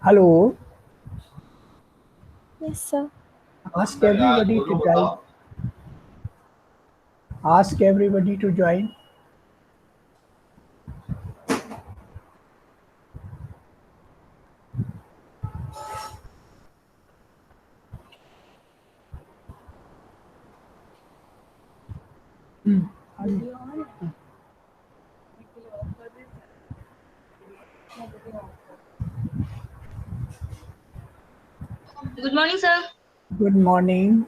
Hello, Yes, sir. ask everybody to join. Ask everybody to join. Good morning, sir. Good morning.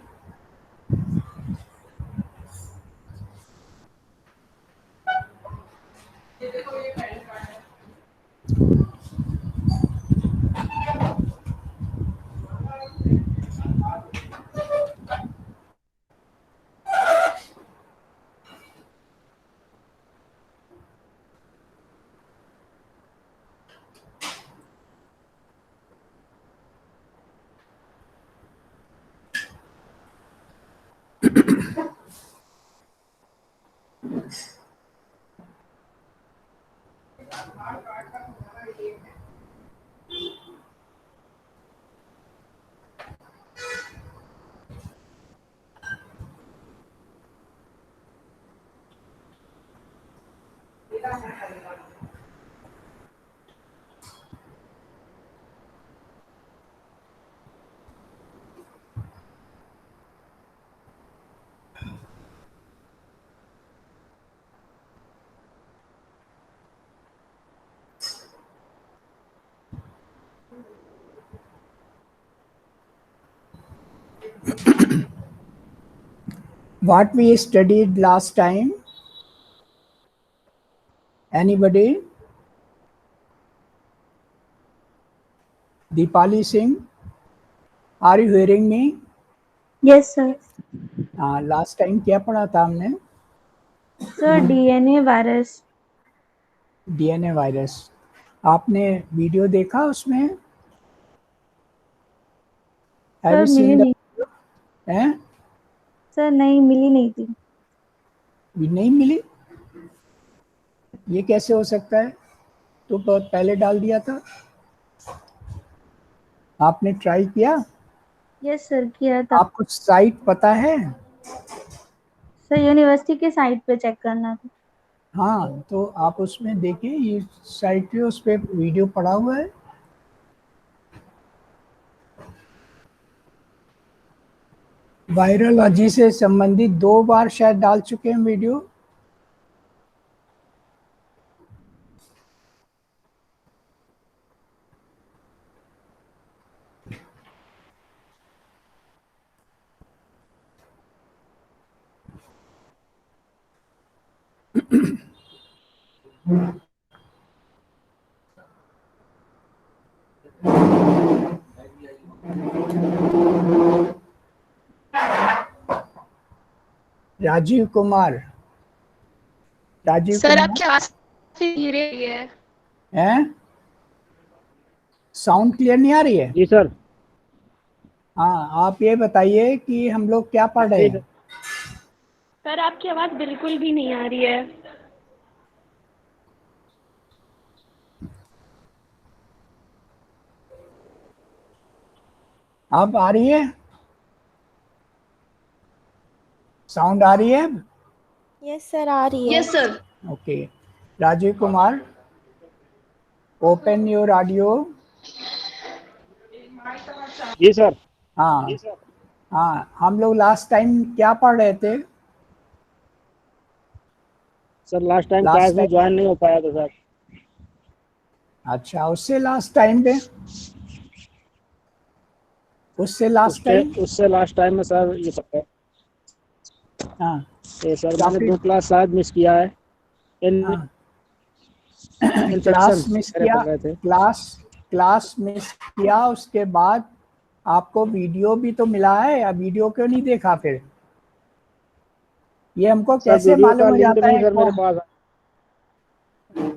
What we studied last time? Anybody? Deepali Singh, are you hearing me? Yes, sir. Last time क्या पढ़ा था हमने? Sir, DNA virus. DNA virus. आपने video देखा उसमें? Have Sir, you milli seen the नहीं. हैं? Sir, नहीं मिली नहीं थी. नहीं मिली? ये कैसे हो सकता है? तो बहुत पहले डाल दिया था. आपने ट्राई किया? Yes, sir, किया था. आपको साइट पता है? सर यूनिवर्सिटी के साइट पे चेक करना था. हाँ, तो आप उसमें देखिए, ये साइट पे उस पे वीडियो पड़ा हुआ है. वायरोलॉजी से संबंधित 2 बार शायद डाल चुके हैं वीडियो. राजीव कुमार. राजीव सर कुमार आपकी आवाज धीरे है. हैं? साउंड क्लियर नहीं आ रही है? जी सर. हाँ, आप ये बताइए कि हम लोग क्या पढ़ रहे हैं? सर आपकी आवाज बिल्कुल भी नहीं आ रही है. अब आ रही है? साउंड आ रही है अब? Yes, sir, आ रही है. Yes sir. Okay. Rajiv Kumar, open your audio. जी सर. हाँ हाँ, हम लोग लास्ट टाइम क्या पढ़ रहे थे? Sir last time last class में टाइम. ज्वाइन नहीं हो पाया था सर. अच्छा, उससे लास्ट टाइम पे? उससे लास्ट टाइम? उससे लास्ट टाइम में सर ये सब है. हाँ ये सर मैंने काफी. 2 क्लास शायद मिस किया है. हाँ, इन्फेक्शन क्लास मिस किया. पढ़ रहे थे. क्लास मिस किया, उसके बाद आपको वीडियो भी तो मिला है, या वीडियो क्यों नहीं देखा फिर? ये हमको सर कैसे वीडियो मालूम का हो लिंक जाता नहीं है सर मेरे कौन? पास.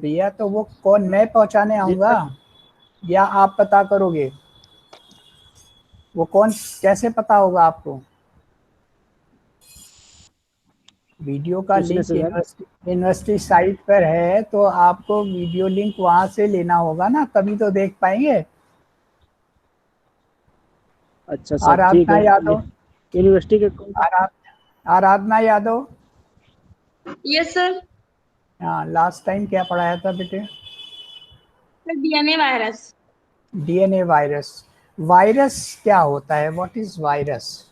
भैया, तो वो कौन, मैं पहुंचाने जी आऊंगा सर. या आप पता करोगे? वो कौन, कैसे पता होगा आपको? वीडियो का पूछने लिंक से सर. यूनिवर्सिटी साइट पर है, तो आपको वीडियो लिंक वहां से लेना होगा ना, तभी तो देख पाएंगे. अच्छा सर, ठीक आराधना है। यादव। यूनिवर्सिटी के कौन? आराधना यादव। Yes sir. हाँ, लास्ट टाइम क्या पढ़ाया था बेटे? Sir DNA virus. DNA virus. Virus क्या होता है? What is virus?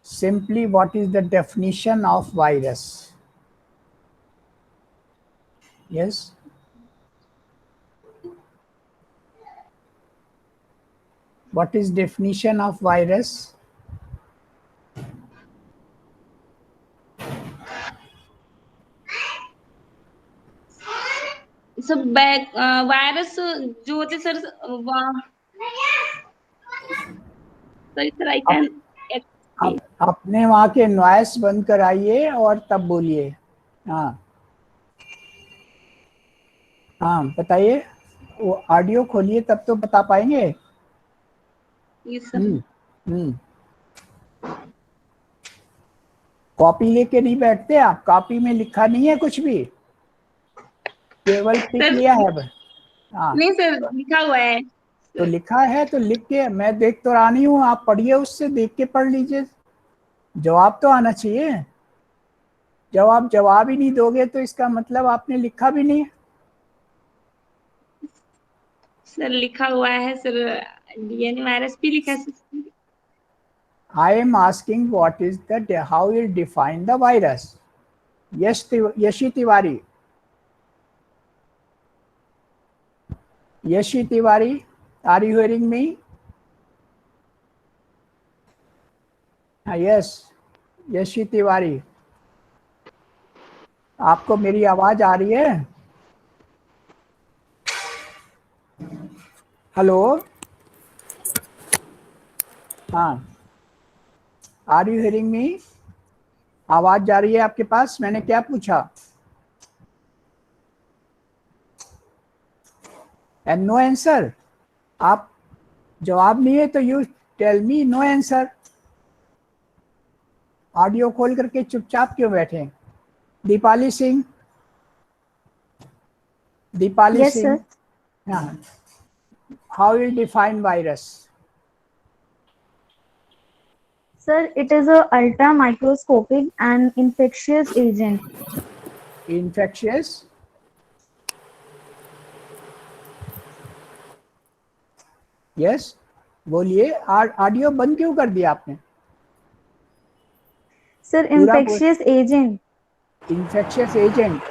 Simply, what is the definition of virus? Yes. What is definition of virus? Sir virus जो होते सर सर आई कैन आप अपने वहाँ के नॉइस बंद कराइए और तब बोलिए। हाँ हाँ, बताइए। वो ऑडियो खोलिए तब तो बता पाएंगे। Yes sir. हम्म। कॉपी लेके नहीं बैठते आप? कॉपी में लिखा नहीं है कुछ भी, केवल पिक सर लिया है बस। हाँ, नहीं सर लिखा हुआ है। तो लिखा है तो लिख के मैं देख तो रहा नहीं हूँ, आप पढ़िए, उससे देख के पढ़ लीजिए। जवाब तो आना चाहिए। जब आप जवाब ही नहीं दोगे तो इसका मतलब आपने लिखा भी नहीं। सर लिखा हुआ है सर, डीएनए वायरस भी लिखा है sir. I am asking what is the how you define the virus. Yes, Yashi Tiwari. Yashi Tiwari, are you hearing me? Yes, Yashi Tiwari. आपको मेरी आवाज आ रही है? हेलो। हाँ, आर यू हियरिंग मी? आवाज जा रही है आपके पास? मैंने क्या पूछा? And no answer. आप जवाब नहीं है तो you tell me no answer. Audio खोल करके चुपचाप क्यों बैठे? दीपाली सिंह। दीपाली Yes, सिंह। sir. हाँ, how you define virus? Sir, it is a ultra microscopic and infectious agent. Infectious. Yes, बोलिए। ऑडियो बंद क्यों कर दिया आपने? Sir, पूरा बोल। infectious agent. Infectious agent.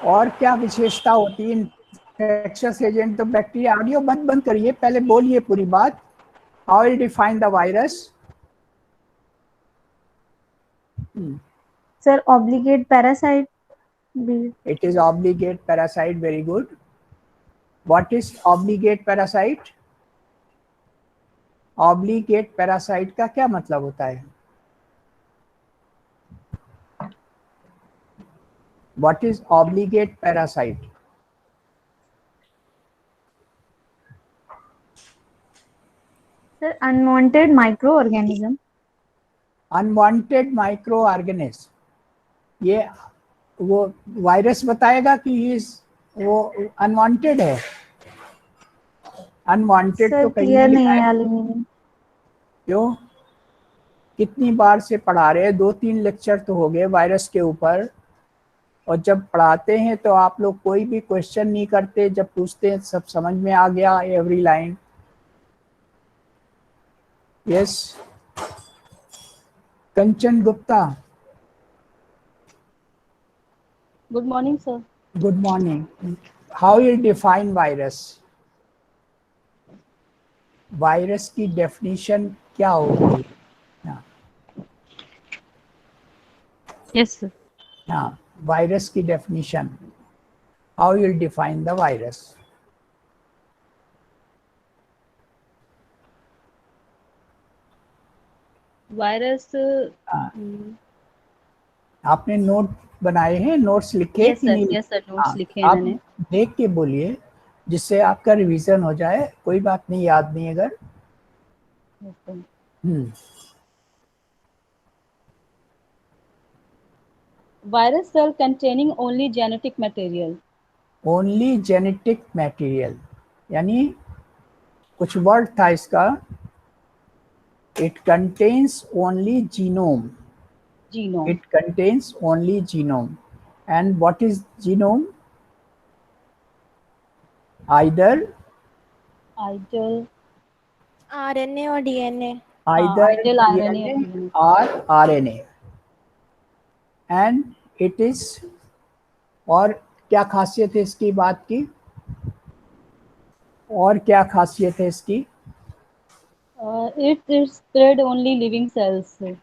और क्या विशेषता होती है इन्फेक्शियस एजेंट? तो बैक्टीरिया। ऑडियो बंद बंद करिए, पहले बोलिए पूरी बात। How will define the virus? Sir, obligate parasite. B. It is obligate parasite. Very good. What is obligate parasite? Obligate parasite का क्या मतलब होता है? What is obligate parasite? Sir, unwanted microorganism. Unwanted microorganism। ये वो वायरस बताएगा कि वो अनवांटेड है? अनवांटेड तो Sir, कहीं clear नहीं लिखा नहीं है। है aluminium. क्यों? कितनी बार से पढ़ा रहे हैं? 2-3 लेक्चर तो हो गए वायरस के ऊपर। और जब पढ़ाते हैं तो आप लोग कोई भी क्वेश्चन नहीं करते, जब पूछते हैं सब समझ में आ गया every line. Yes, Kanchan Gupta. Good morning, sir. Good morning. How you define virus? Virus की डेफिनेशन क्या होगी? Yes, sir. हाँ, वायरस की definition. How you define the virus? Virus. आपने नोट बनाए हैं? नोट्स लिखे Yes, कि sir. नहीं? Yes, sir. Notes हाँ, लिखे हैं आप मैंने. देख के बोलिए जिससे आपका रिवीजन हो जाए। कोई बात नहीं, याद नहीं अगर। Yes, sir. Virus cell containing only genetic material. Only genetic material, यानी कुछ वर्ड था इसका, it contains only genome, Genome. it contains only genome. And what is genome? Either Ideal. RNA और DNA। either Ideal RNA DNA or DNA. or RNA, and it is, और क्या खासियत है इसकी बात की, और क्या खासियत है इसकी? It spread only living cells.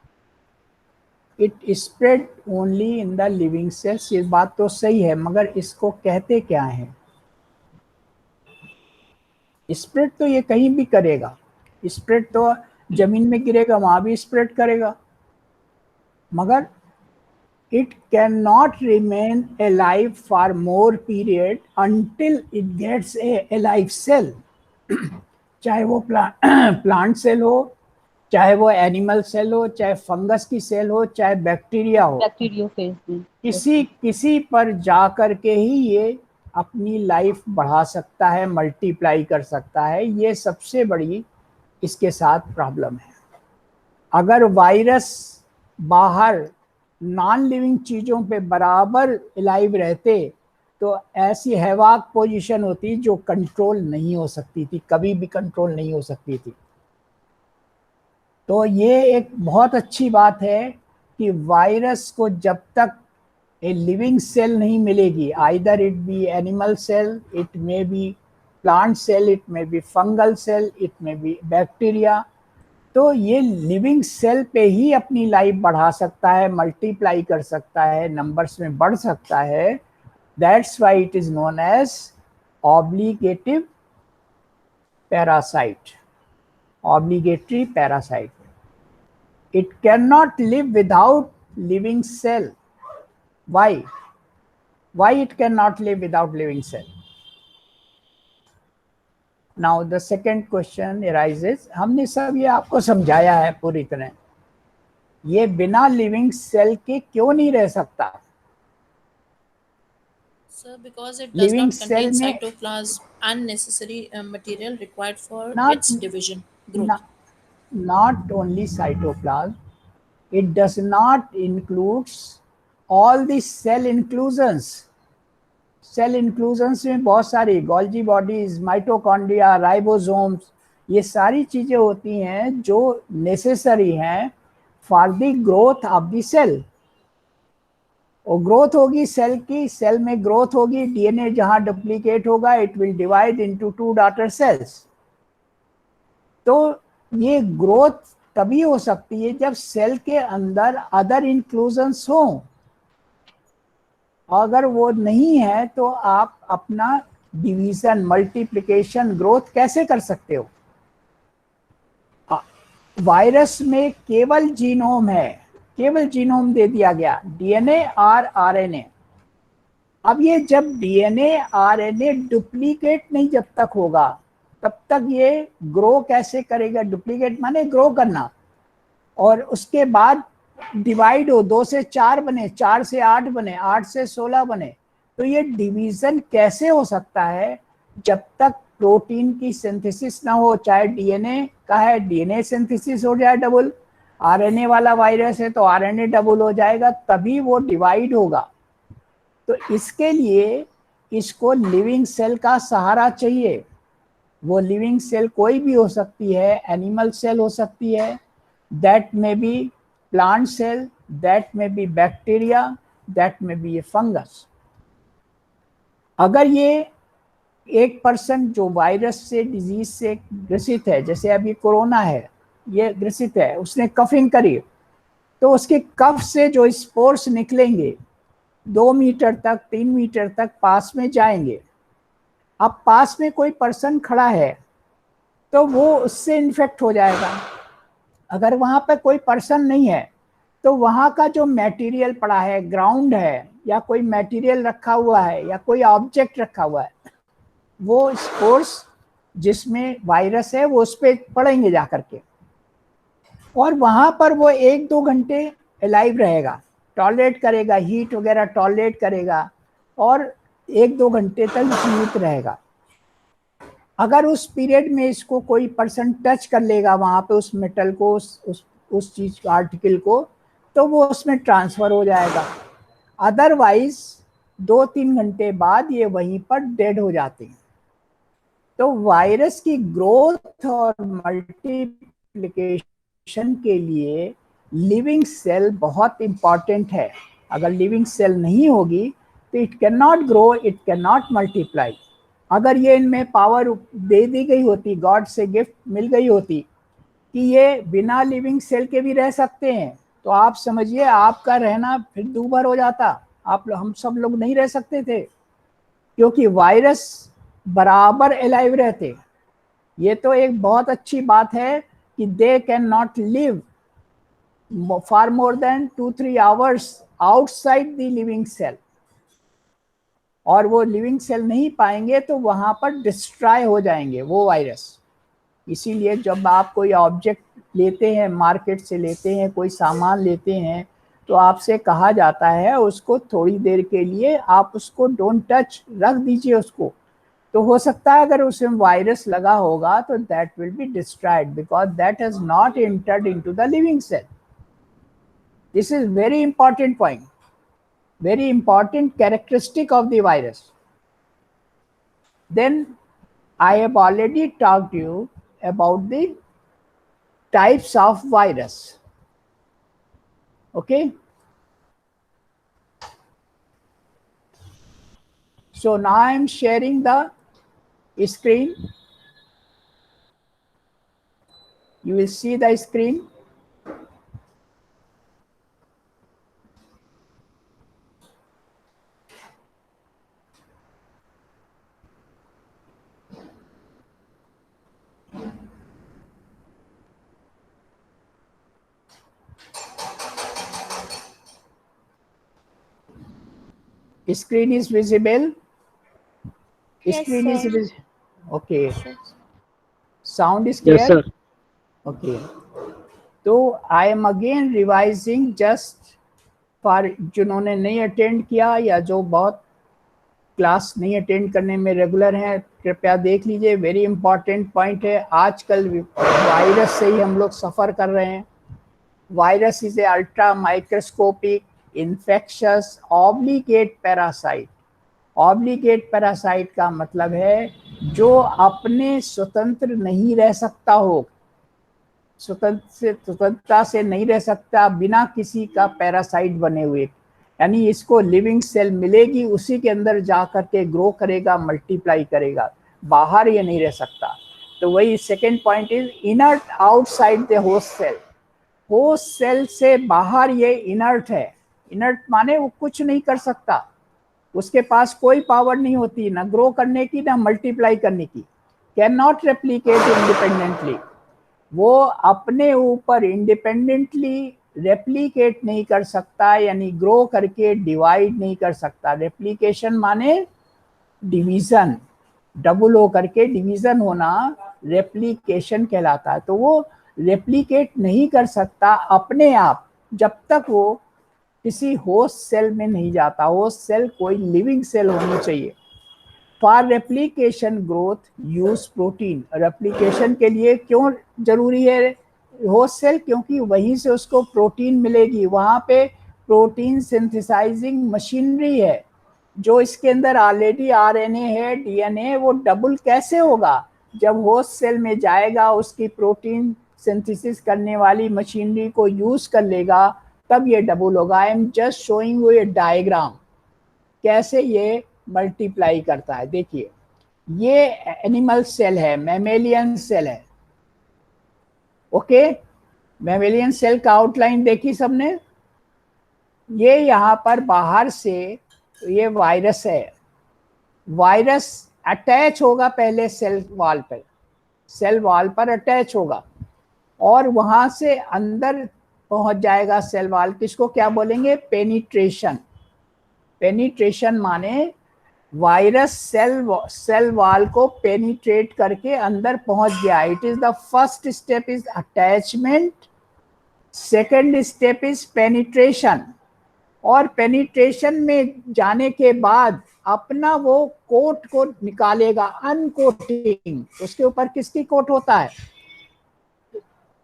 It spread only in the living cells, ये बात तो सही है, मगर इसको कहते क्या है? स्प्रेड तो ये कहीं भी करेगा, स्प्रेड तो जमीन में गिरेगा वहां भी स्प्रेड करेगा, मगर it cannot remain alive for more period until it gets a alive cell, चाहे वो प्लांट सेल हो, चाहे वो एनिमल सेल हो, चाहे फंगस की सेल हो, चाहे बैक्टीरिया हो, Bacteriophage में। किसी पर जा कर के ही ये अपनी लाइफ बढ़ा सकता है, मल्टीप्लाई कर सकता है। ये सबसे बड़ी इसके साथ प्रॉब्लम है। अगर वायरस बाहर नॉन लिविंग चीज़ों पे बराबर अलाइव रहते तो ऐसी हैवाक पोजीशन होती जो कंट्रोल नहीं हो सकती थी, कभी भी कंट्रोल नहीं हो सकती थी। तो ये एक बहुत अच्छी बात है कि वायरस को जब तक ए लिविंग सेल नहीं मिलेगी, either it be animal cell, it may be plant cell, it may be fungal cell, it may be bacteria, तो ये लिविंग सेल पे ही अपनी लाइफ बढ़ा सकता है, मल्टीप्लाई कर सकता है, नंबर्स में बढ़ सकता है। That's why it is known as obligative parasite, obligatory parasite. It can not live without living cell. why it cannot live without living cell? Now the second question arises, हमने सब ये आपको समझाया है पूरी तरह, ये बिना लिविंग सेल के क्यों नहीं रह सकता? Sir, because it does Living not cell contain में cytoplasm and necessary material required for Not- its division, growth. not only cytoplasm, it does not includes all the cell inclusions. Cell inclusions में बहुत सारी Golgi bodies, mitochondria, ribosomes, ये सारी चीजें होती हैं जो नेसेसरी हैं for the growth of the cell. और ग्रोथ होगी सेल की, सेल में ग्रोथ होगी, डीएनए जहां डुप्लीकेट होगा it will divide into 2 daughter cells. तो ये ग्रोथ तभी हो सकती है जब सेल के अंदर अदर इंक्लूजन्स हों, अगर वो नहीं है तो आप अपना डिवीजन, मल्टीप्लिकेशन, ग्रोथ कैसे कर सकते हो? वायरस में केवल जीनोम है, केवल जीनोम दे दिया गया, डीएनए और आरएनए। अब ये जब डीएनए आरएनए डुप्लीकेट नहीं जब तक होगा तब तक ये ग्रो कैसे करेगा? डुप्लीकेट माने ग्रो करना, और उसके बाद डिवाइड हो, 2 से 4 बने, 4 से 8 बने, 8 से 16 बने, तो ये डिवीजन कैसे हो सकता है जब तक प्रोटीन की सिंथेसिस ना हो? चाहे डीएनए का है, डीएनए सिंथेसिस हो जाए डबल, आरएनए वाला वायरस है तो आरएनए डबल हो जाएगा, तभी वो डिवाइड होगा। तो इसके लिए इसको लिविंग सेल का सहारा चाहिए। वो लिविंग सेल कोई भी हो सकती है, एनिमल सेल हो सकती है, दैट में B plant cell, that may be bacteria, that may be a fungus। अगर ये एक पर्सन जो वायरस से, डिजीज से ग्रसित है, जैसे अभी कोरोना है, ये ग्रसित है, उसने कफिंग करी, तो उसके कफ से जो स्पोर्स निकलेंगे 2 मीटर तक, 3 मीटर तक पास में जाएंगे। अब पास में कोई पर्सन खड़ा है तो वो उससे इन्फेक्ट हो जाएगा। अगर वहां पर कोई पर्सन नहीं है तो वहां का जो मटेरियल पड़ा है, ग्राउंड है, या कोई मटेरियल रखा हुआ है, या कोई ऑब्जेक्ट रखा हुआ है, वो स्पोर्स जिसमें वायरस है वो उस पर पड़ेंगे जा करके, और वहां पर वो 1-2 घंटे अलाइव रहेगा, टॉलरेट करेगा, हीट वगैरह टॉलरेट करेगा, और 1-2 घंटे तक जीवित रहेगा। अगर उस पीरियड में इसको कोई पर्सन टच कर लेगा वहाँ पे उस मेटल को, उस चीज आर्टिकल को, तो वो उसमें ट्रांसफर हो जाएगा। अदरवाइज 2-3 घंटे बाद ये वहीं पर डेड हो जाते हैं। तो वायरस की ग्रोथ और मल्टीप्लिकेशन के लिए लिविंग सेल बहुत इंपॉर्टेंट है। अगर लिविंग सेल नहीं होगी तो it can not grow, it can not multiply. अगर ये इनमें पावर दे दी गई होती, गॉड से गिफ्ट मिल गई होती कि ये बिना लिविंग सेल के भी रह सकते हैं, तो आप समझिए आपका रहना फिर दूभर हो जाता। हम सब लोग नहीं रह सकते थे, क्योंकि वायरस बराबर अलाइव रहते। ये तो एक बहुत अच्छी बात है कि they can not live for more than 2-3 hours outside the living cell, और वो लिविंग सेल नहीं पाएंगे तो वहां पर डिस्ट्रॉय हो जाएंगे वो वायरस। इसीलिए जब आप कोई ऑब्जेक्ट लेते हैं, मार्केट से लेते हैं, कोई सामान लेते हैं, तो आपसे कहा जाता है उसको थोड़ी देर के लिए आप उसको डोंट टच, रख दीजिए उसको। तो हो सकता है अगर उसमें वायरस लगा होगा तो that will be destroyed because that has not entered into the living cell. This is very important point, very important characteristic of the virus. Then I have already talked to you about the types of virus. Okay, so now I am sharing the screen. You will see the screen. Screen is visible. Yes, Screen is sir. visible. Okay. Sound is clear. Yes, sir. Okay. तो I am again revising just for जिन्होंने नहीं attend किया या जो बहुत class नहीं attend करने में रेगुलर हैं, कृपया देख लीजिए। वेरी इंपॉर्टेंट पॉइंट है। आजकल वायरस से ही हम लोग सफ़र कर रहे हैं। Virus is a ultra microscopic infectious obligate parasite. Obligate parasite का मतलब है जो अपने स्वतंत्र नहीं रह सकता हो, स्वतंत्रता से नहीं रह सकता, बिना किसी का पैरासाइट बने हुए। यानी इसको लिविंग सेल मिलेगी, उसी के अंदर जा कर के ग्रो करेगा, मल्टीप्लाई करेगा, बाहर ये नहीं रह सकता। तो वही second point is inert outside the host cell. Host cell से बाहर ये इनर्ट है। इनर्ट माने वो कुछ नहीं कर सकता, उसके पास कोई पावर नहीं होती, ना ग्रो करने की ना मल्टीप्लाई करने की। Can not replicate independently. वो अपने ऊपर इंडिपेंडेंटली रेप्लीकेट नहीं कर सकता, यानी ग्रो करके डिवाइड नहीं कर सकता। रेप्लीकेशन माने डिवीजन, डबल हो करके डिवीजन होना रेप्लीकेशन कहलाता है। तो वो रेप्लीकेट नहीं कर सकता अपने आप जब तक वो किसी होस्ट सेल में नहीं जाता। होस्ट सेल कोई लिविंग सेल होनी चाहिए। For replication growth use protein. Replication के लिए क्यों जरूरी है होस्ट सेल? क्योंकि वहीं से उसको प्रोटीन मिलेगी। वहाँ पे प्रोटीन सिंथेसाइजिंग मशीनरी है। जो इसके अंदर ऑलरेडी आरएनए है, डीएनए, वो डबल कैसे होगा? जब होस्ट सेल में जाएगा, उसकी प्रोटीन सिंथेसिस करने वाली मशीनरी को यूज कर लेगा, तब ये डबल होगा। I am just showing U A diagram कैसे ये मल्टीप्लाई करता है। देखिए, ये एनिमल सेल है, मैमेलियन सेल है। ओके, मैमेलियन सेल का आउटलाइन देखी सबने। ये यहाँ पर बाहर से ये वायरस है। वायरस अटैच होगा पहले सेल वॉल पर, सेल वॉल पर अटैच होगा और वहां से अंदर पहुंच जाएगा सेल वॉल। किसको क्या बोलेंगे? पेनिट्रेशन। पेनिट्रेशन माने वायरस सेल वॉल को पेनिट्रेट करके अंदर पहुंच गया। It is the first step is attachment, second step is penetration. और पेनिट्रेशन में जाने के बाद अपना वो कोट को निकालेगा, अनकोटिंग। उसके ऊपर किसकी कोट होता है?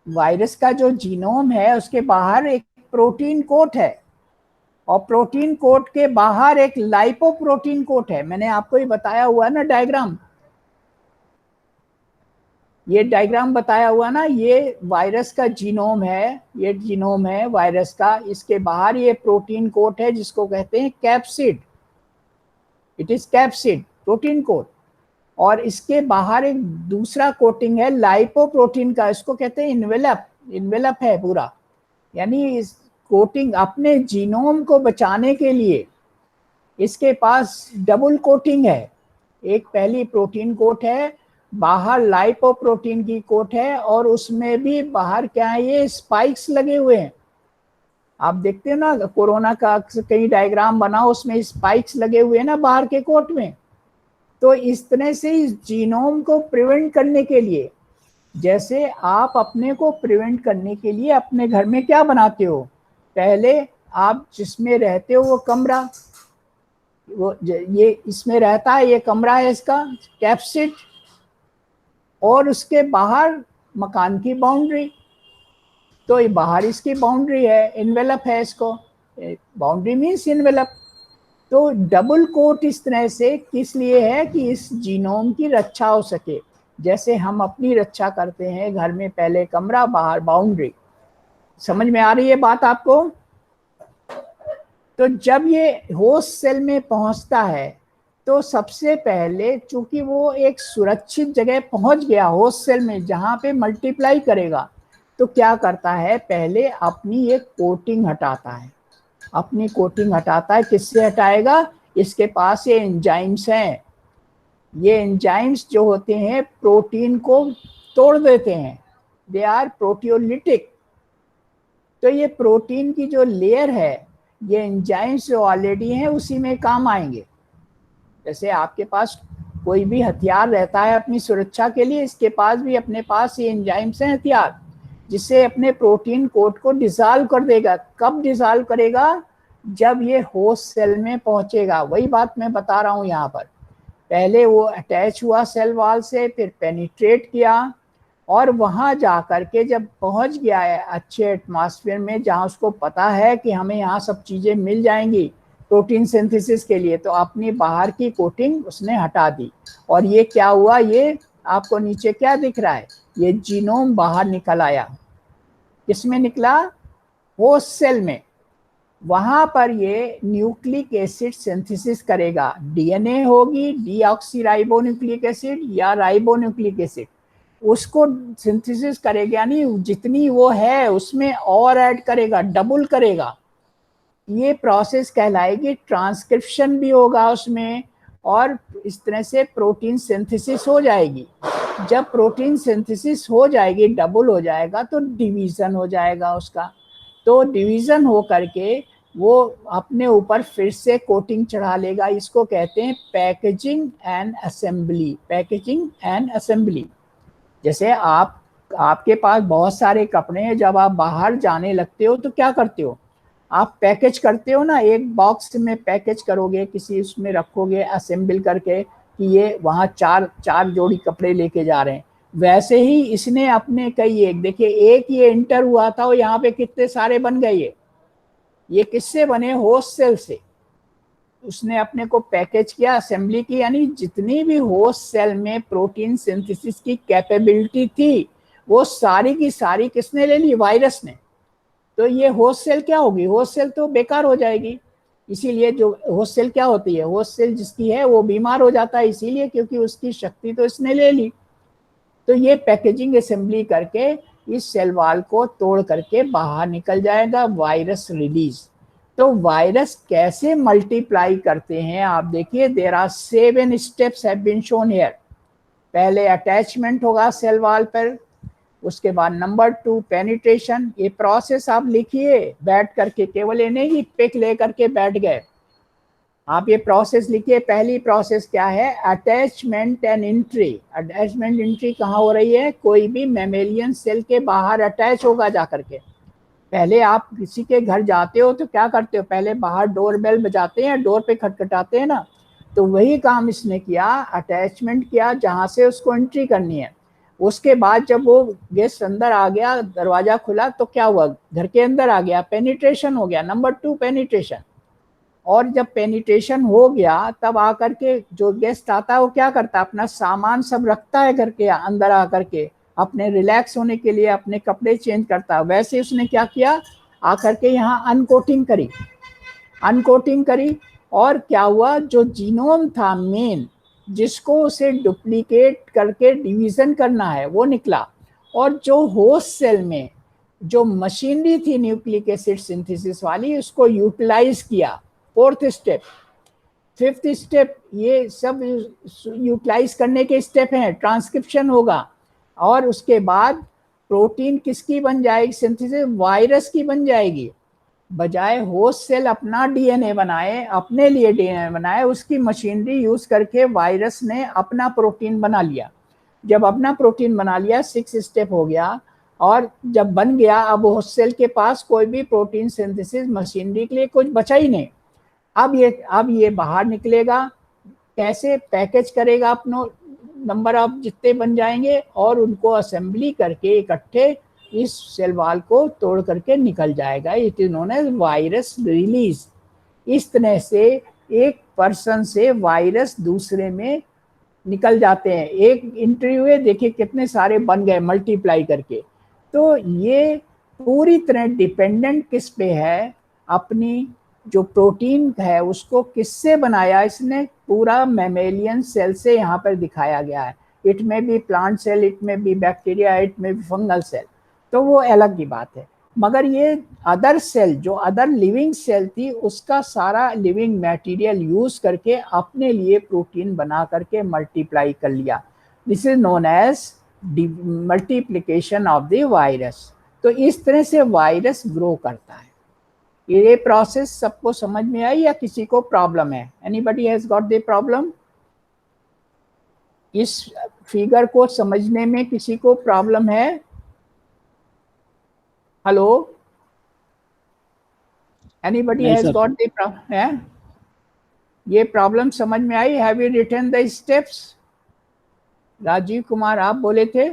वायरस का जो जीनोम है उसके बाहर एक प्रोटीन कोट है, और प्रोटीन कोट के बाहर एक लाइपोप्रोटीन कोट है। मैंने आपको ही बताया हुआ ना डायग्राम, ये डायग्राम बताया हुआ ना, ये वायरस का जीनोम है, ये जीनोम है वायरस का, इसके बाहर ये प्रोटीन कोट है जिसको कहते हैं capsid. It is capsid protein coat, और इसके बाहर एक दूसरा कोटिंग है लाइपोप्रोटीन का, इसको कहते हैं इन्वेलप। इन्वेलप है पूरा, यानी इस कोटिंग अपने जीनोम को बचाने के लिए इसके पास डबल कोटिंग है। एक पहली प्रोटीन कोट है, बाहर लाइपोप्रोटीन की कोट है, और उसमें भी बाहर क्या है, ये स्पाइक्स लगे हुए हैं। आप देखते हो ना कोरोना का कई डायग्राम बना, उसमें स्पाइक्स लगे हुए हैं ना बाहर के कोट में। तो इस तरह से इस जीनोम को प्रिवेंट करने के लिए, जैसे आप अपने को प्रिवेंट करने के लिए अपने घर में क्या बनाते हो, पहले आप जिसमें रहते हो वो कमरा, वो ये इसमें रहता है, ये कमरा है इसका कैप्सिड, और उसके बाहर मकान की बाउंड्री। तो ये बाहर इसकी बाउंड्री है, इन्वेलप है, इसको बाउंड्री मीन्स इन्वेलप। तो डबल कोट इस तरह से किस लिए है कि इस जीनोम की रक्षा हो सके, जैसे हम अपनी रक्षा करते हैं घर में, पहले कमरा बाहर बाउंड्री। समझ में आ रही है बात आपको? तो जब ये होस्ट सेल में पहुंचता है तो सबसे पहले, चूंकि वो एक सुरक्षित जगह पहुंच गया होस्ट सेल में जहां पे मल्टीप्लाई करेगा, तो क्या करता है, पहले अपनी एक कोटिंग हटाता है। अपनी कोटिंग हटाता है, किससे हटाएगा? इसके पास ये एंजाइम्स हैं, ये एंजाइम्स जो होते हैं प्रोटीन को तोड़ देते हैं, दे आर प्रोटियोलिटिक। तो ये प्रोटीन की जो लेयर है, ये एंजाइम्स जो ऑलरेडी हैं उसी में काम आएंगे। जैसे आपके पास कोई भी हथियार रहता है अपनी सुरक्षा के लिए, इसके पास भी अपने पास ये एंजाइम्स हैं हथियार, जिससे अपने प्रोटीन कोट को डिसॉल्व कर देगा। कब डिसॉल्व करेगा? जब ये होस्ट सेल में पहुंचेगा। वही बात मैं बता रहा हूँ यहाँ पर, पहले वो अटैच हुआ सेल वॉल से, फिर पेनिट्रेट किया, और वहाँ जा कर के जब पहुँच गया है अच्छे एटमॉस्फेयर में, जहाँ उसको पता है कि हमें यहाँ सब चीज़ें मिल जाएंगी प्रोटीन सिंथेसिस के लिए, तो अपनी बाहर की कोटिंग उसने हटा दी। और ये क्या हुआ, ये आपको नीचे क्या दिख रहा है, ये जीनोम बाहर निकल आया। किसमें निकला? होस्ट सेल में। वहाँ पर ये न्यूक्लिक एसिड सिंथेसिस करेगा, डीएनए होगी, डीऑक्सीराइबोन्यूक्लिक एसिड या राइबोन्यूक्लिक एसिड, उसको सिंथेसिस करेगा, यानी जितनी वो है उसमें और ऐड करेगा, डबल करेगा। ये प्रोसेस कहलाएगी ट्रांसक्रिप्शन भी होगा उसमें, और इस तरह से प्रोटीन सिंथेसिस हो जाएगी। जब प्रोटीन सिंथेसिस हो जाएगी, डबल हो जाएगा, तो डिवीज़न हो जाएगा उसका। तो डिवीज़न हो करके वो अपने ऊपर फिर से कोटिंग चढ़ा लेगा। इसको कहते हैं packaging and assembly. Packaging and assembly, जैसे आपके पास बहुत सारे कपड़े हैं, जब आप बाहर जाने लगते हो तो क्या करते हो, आप पैकेज करते हो ना, एक बॉक्स में पैकेज करोगे, किसी उसमें रखोगे असेंबल करके कि ये वहाँ चार जोड़ी कपड़े लेके जा रहे हैं। वैसे ही इसने अपने कई, एक देखिए, एक ये इंटर हुआ था और यहाँ पे कितने सारे बन गए। ये किससे बने? होस्ट सेल से। उसने अपने को पैकेज किया, असेंबली की, यानी जितनी भी होस्ट सेल में प्रोटीन सिंथेसिस की कैपेबिलिटी थी वो सारी की सारी किसने ले ली? वायरस ने। तो ये होस्ट सेल क्या होगी? होस्ट सेल तो बेकार हो जाएगी। इसीलिए जो होस्ट सेल क्या होती है, होस्ट सेल जिसकी है वो बीमार हो जाता है, इसीलिए क्योंकि उसकी शक्ति तो इसने ले ली। तो ये पैकेजिंग असेंबली करके इस सेल वॉल को तोड़ करके बाहर निकल जाएगा, वायरस रिलीज। तो वायरस कैसे मल्टीप्लाई करते हैं आप देखिए, there are 7 steps have been shown here. पहले अटैचमेंट होगा सेल वॉल पर, उसके बाद नंबर 2 पेनिट्रेशन। ये प्रोसेस आप लिखिए बैठ करके, केवल ये नहीं पिक ले करके बैठ गए, आप ये प्रोसेस लिखिए। पहली प्रोसेस क्या है? Attachment and entry. Attachment entry कहाँ हो रही है? कोई भी मैमेलियन सेल के बाहर अटैच होगा जा करके, पहले आप किसी के घर जाते हो तो क्या करते हो, पहले बाहर डोर बेल बजाते हैं, डोर पे खटखटाते हैं ना, तो वही काम इसने किया, अटैचमेंट किया जहां से उसको एंट्री करनी है। उसके बाद जब वो गेस्ट अंदर आ गया, दरवाजा खुला, तो क्या हुआ, घर के अंदर आ गया, पेनिट्रेशन हो गया। Number 2 penetration. और जब पेनिट्रेशन हो गया तब आकर के जो गेस्ट आता है वो क्या करता है, अपना सामान सब रखता है घर के अंदर आकर के, अपने रिलैक्स होने के लिए अपने कपड़े चेंज करता है। वैसे उसने क्या किया, आकर के यहाँ अनकोटिंग करी, अनकोटिंग करी। और क्या हुआ, जो जीनोम था मेन, जिसको उसे डुप्लीकेट करके डिवीजन करना है, वो निकला। और जो होस्ट सेल में जो मशीनरी थी न्यूक्लिक एसिड सिंथेसिस वाली, उसको यूटिलाइज किया। 4th स्टेप, 5th स्टेप, ये सब यूटिलाइज करने के स्टेप हैं। ट्रांसक्रिप्शन होगा और उसके बाद प्रोटीन किसकी बन जाएगी, सिंथेसिस वायरस की बन जाएगी। बजाय होस्ट सेल अपना डीएनए बनाए, अपने लिए डीएनए बनाए, उसकी मशीनरी यूज करके वायरस ने अपना प्रोटीन बना लिया। जब अपना प्रोटीन बना लिया, 6 स्टेप हो गया। और जब बन गया, अब होस्ट सेल के पास कोई भी प्रोटीन सिंथेसिस मशीनरी के लिए कुछ बचा ही नहीं। अब ये बाहर निकलेगा, कैसे पैकेज करेगा, अपनो नंबर ऑफ जितने बन जाएंगे और उनको असेंबली करके इकट्ठे इस सेल वॉल को तोड़ करके निकल जाएगा। It is known as virus release. इस तरह से एक पर्सन से वायरस दूसरे में निकल जाते हैं। एक इंटरव्यू है, देखिए कितने सारे बन गए मल्टीप्लाई करके। तो ये पूरी तरह डिपेंडेंट किस पे है, अपनी जो प्रोटीन है उसको किससे बनाया इसने, पूरा मैमेलियन सेल से यहाँ पर दिखाया गया है। इट में भी प्लांट सेल, इट में भी बैक्टीरिया, इट में भी फंगल सेल, तो वो अलग की बात है। मगर ये अदर सेल, जो अदर लिविंग सेल थी, उसका सारा लिविंग मटेरियल यूज करके अपने लिए प्रोटीन बना करके मल्टीप्लाई कर लिया। This is known as multiplication of the virus. तो इस तरह से वायरस ग्रो करता है। ये प्रोसेस सबको समझ में आई या किसी को प्रॉब्लम है? Anybody has got the problem? इस फिगर को समझने में किसी को प्रॉब्लम है? हेलो, एनीबडी नहीं, has sir. Got the problem है? ये प्रॉब्लम समझ में आई? Have you written the steps? Rajiv Kumar आप बोले थे,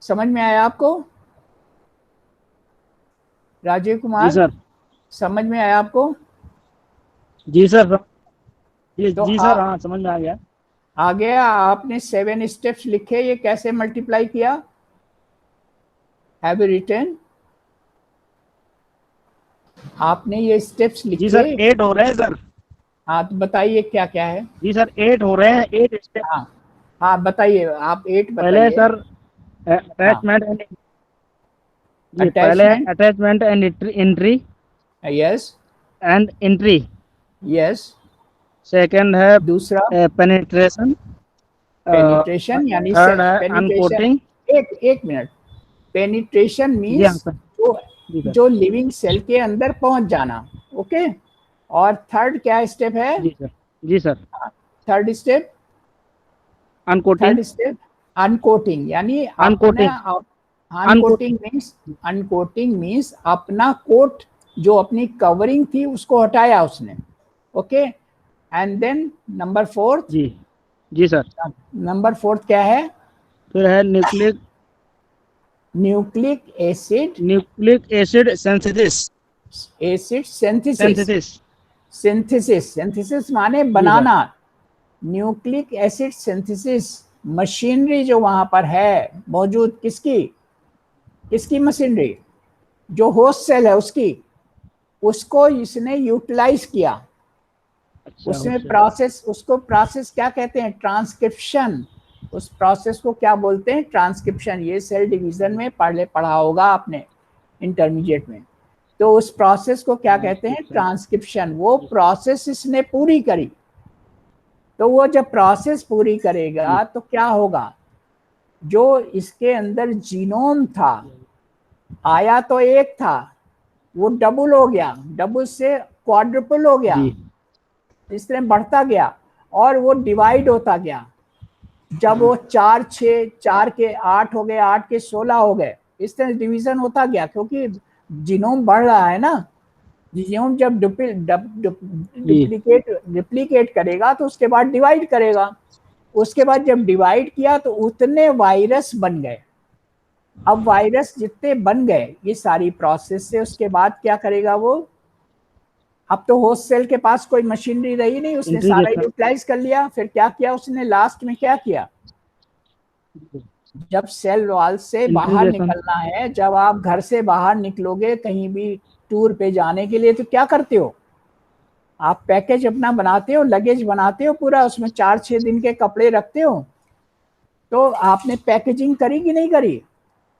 समझ में आया आपको? राजीव जी कुमार सर। समझ में आया आपको? जी सर। जी तो जी सर, हाँ समझ में आ गया। आ गया। आपने 7 स्टेप्स लिखे, ये कैसे मल्टीप्लाई किया? Have you written? आपने ये स्टेप्स लिखे? जी सर, 8 हो रहे हैं सर। हाँ, तो बताइए क्या क्या है। जी सर, 8 हो रहे हैं, 8 स्टेप। हाँ हाँ, बताइए आप 8 पहले बताइए। सर अटैचमेंट एंड, जी पहले attachment, attachment and entry yes and entry. Yes. Second है दूसरा पेनिट्रेशन। पेनिट्रेशन, यानी थर्ड है पेनिट्रेशन। अनकोटिंग। एक मिनट, पेनिट्रेशन जी हाँ मीन्स सर। जी सर। जो लिविंग सेल के अंदर पहुंच जाना, ओके। और थर्ड क्या स्टेप है? जी सर। जी sir. Third step, uncoating. Third step uncoating, यानी Uncoating. अनकोटिंग मीन्स अपना कोट, जो अपनी कवरिंग थी उसको हटाया उसने, ओके। एंड देन नंबर 4, जी जी सर। नंबर 4 क्या है? फिर है nucleic nucleic acid synthesis. Synthesis. Synthesis माने बनाना। न्यूक्लिक एसिड सिंथेसिस मशीनरी जो वहां पर है मौजूद, किसकी मशीनरी? जो होस्ट सेल है उसकी, उसको इसने यूटिलाइज किया। उसमें उसको प्रोसेस क्या कहते हैं? ट्रांसक्रिप्शन। उस प्रोसेस को क्या बोलते हैं? ट्रांसक्रिप्शन। ये सेल डिवीजन में पढ़ा होगा आपने इंटरमीडिएट में। तो उस प्रोसेस को क्या कहते हैं? ट्रांसक्रिप्शन। वो प्रोसेस इसने पूरी करी। तो वो जब प्रोसेस पूरी करेगा तो क्या होगा? जो इसके अंदर जीनोम था, आया तो एक था, वो डबल हो गया, डबल से क्वाड्रुपल हो गया, इस तरह बढ़ता गया और वो डिवाइड होता गया। जब वो 4 6 4 के 8 हो गए, 8 के 16 हो गए, इस तरह डिवीजन होता गया, क्योंकि जीनोम बढ़ रहा है ना, जीनोम जब रिप्लिकेट करेगा तो उसके बाद डिवाइड करेगा, उसके बाद जब डिवाइड किया तो उतने वायरस बन गए। अब वायरस जितने बन गए ये सारी प्रोसेस से, उसके बाद क्या करेगा वो, अब तो होस्ट सेल के पास कोई मशीनरी रही नहीं, उसने सारा यूटिलाइज कर लिया। फिर क्या किया उसने, लास्ट में क्या किया, जब सेल वॉल से बाहर निकलना है, जब आप घर से बाहर निकलोगे कहीं भी टूर पे जाने के लिए, तो क्या करते हो आप, पैकेज अपना बनाते हो, लगेज बनाते हो पूरा, उसमें 4-6 दिन के कपड़े रखते हो। तो आपने पैकेजिंग करी कि नहीं करी,